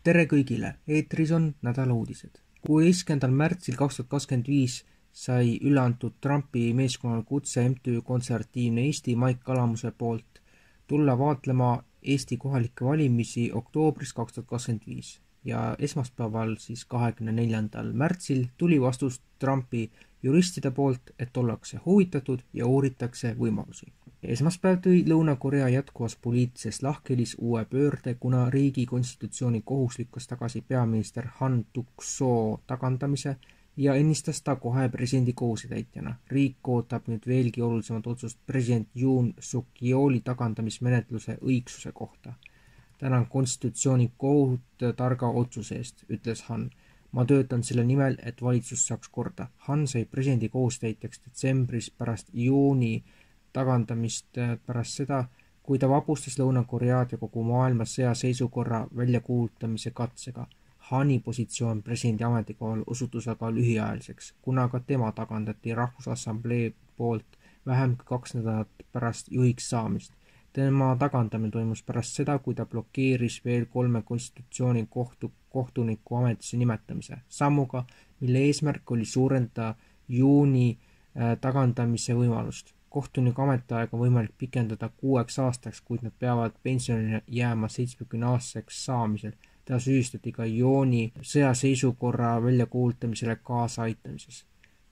Tere kõigile, eetris on nädala uudised. 16. märtsil 2025 sai üle antud Trumpi meeskonnal kutse MTÜ Konservatiivne Eesti Maik Kalamuse poolt tulla vaatlema Eesti kohalikke valimisi oktoobris 2025 ja esmaspäeval siis 24. märtsil tuli vastus Trumpi juristide poolt, et ollakse huvitatud ja uuritakse võimalusi. Esmaspäev tõi Lõuna-Korea jätkuvas poliitilises lahkhelis uue pöörde, kuna riigi konstitutsiooni kohus lükkas tagasi peaminister Han Duck-soo tagandamise ja ennistas ta kohe presidendi kohusetäitjana. Riik ootab nüüd veelgi olulisemat otsust president Yoon Suk-yeoli tagandamismenetluse õigsuse kohta. Tänan konstitutsiooni kohut targa otsuse eest, ütles Han. Ma töötan selle nimel, et valitsus saaks korda. Han sai presidendi kohusetäitjaks detsembris pärast Yooni tagandamist pärast seda, kui ta vapustas Lõuna-Koread ja kogu maailma sõjaseisukorra väljakuulutamise katsega. Hani positsioon presidendi ametikohal osutus aga lühiajaliseks, kuna ka tema tagandati Rahvusassamblee poolt vähem kui 2 nädalat pärast juhiks saamist. Tema tagandamine toimus pärast seda, kui ta blokeeris veel 3 konstitutsiooni kohtuniku ametisse nimetamise, sammuga, mille eesmärk oli suurendada Yooni tagandamise võimalust. Kohtuniku ametiaega on võimalik pikendada 6 aastaks, kuid nad peavad pensionile jääma 70-aastaseks saamisel. Ta süüdistati ka Yooni sõjaseisukorra väljakuulutamisele kaasaaitamises.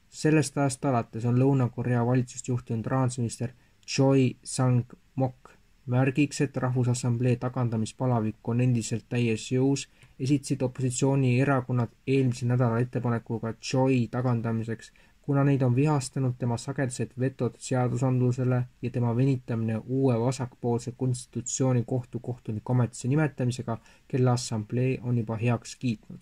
Sellest ajast alates on Lõuna-Korea valitsust juhtinud rahandusminister Choi Sang-mok. Märgiks, et Rahvusassamblee tagandamispalavik on endiselt täies jõus, esitasid opositsioonierakonnad eelmise nädala ettepanekuga Choi tagandamiseks, kuna neid on vihastanud tema sagedased vetod seadusandlusele ja tema venitamine uue vasakpoolse konstitutsiooni kohtuniku ametisse nimetamisega, kelle assamblee on juba heaks kiitnud.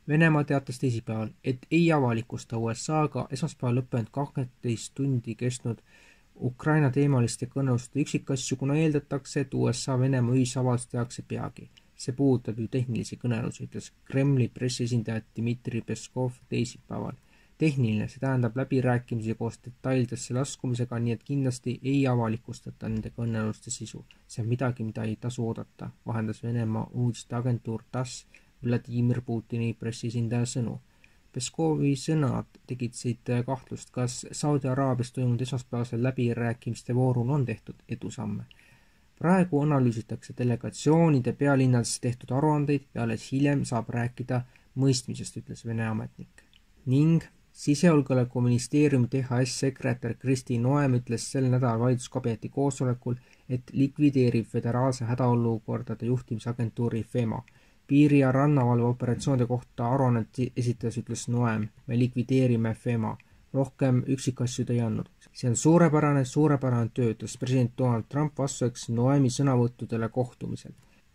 Venemaa teatas teisipäeval, et ei avalikusta USA-ga esmaspäeval lõppenud 12 tundi kestnud Ukraina teemaliste kõneluste üksikasju, kuna eeldatakse, et USA-Venemaa ühisavaldus tehakse peagi. See puudutab ju tehnilisi kõnelusi, ütles Kremli pressiesindaja Dmitri Peskov teisipäeval. Tehniline, see tähendab läbirääkimisi koos detailidesse laskumisega, nii et kindlasti ei avalikustata nende kõneluste sisu. See on midagi, mida ei tasu oodata, vahendas Venemaa uudisteagentuur TASS Vladimir Putini pressiesindaja sõnu. Peskovi sõnad tegid kahtlust, kas Saudi Araabias toimunud esmaspäevasel läbirääkimiste voorul on tehtud edusamme. Praegu analüüsitakse delegatsioonide pealinnadesse tehtud aruandeid ja alles hiljem saab rääkida mõistmisest, ütles Vene ametnik. Ning Sisejulgeolekuministeeriumi THS sekretär Kristi Noem ütles sel nädalal valitsuskabineti koosolekul, et likvideerib föderaalse hädaolukordade juhtimisagentuuri FEMA. Piiri- ja rannavalve operatsioonide kohta aruannet esitas, ütles Noem. Me likvideerime FEMA. Rohkem üksikasju ta ei andnud. See on suurepärane töö, ütles president Donald Trump vastuseks Noemi sõnavõttudele kohtumisel.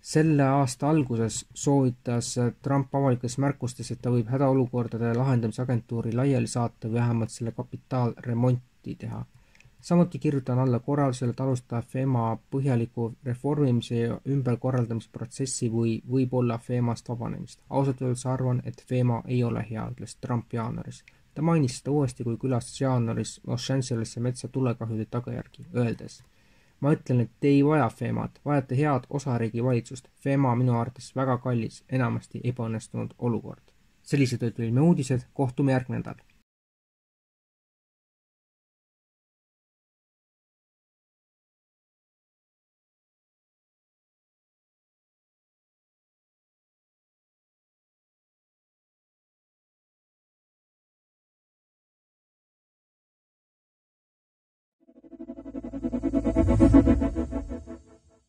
Selle aasta alguses soovitas Trump avalikes märkustes, et ta võib hädaolukordade lahendamise agentuuri laiali saata või vähemalt selle kapitaalremonti teha. Samuti kirjutan alla korraldusele, et alustada FEMA põhjaliku reformimise ja ümberkorraldamise protsessi või võib-olla FEMast vabanemist. Ausalt öeldes arvan, et FEMA ei ole hea, ütles Trump jaanuaris. Ta mainis seda uuesti, kui külastas jaanuaris Los Angelesse metsa tulekahjude tagajärgi, öeldes: Ma ütlen, et te ei vaja FEMAt, vajate head osariigi valitsust. FEMA minu arvates väga kallis, enamasti ebaõnnestunud olukord. Sellised olid meil uudised, kohtume järgmine nädal.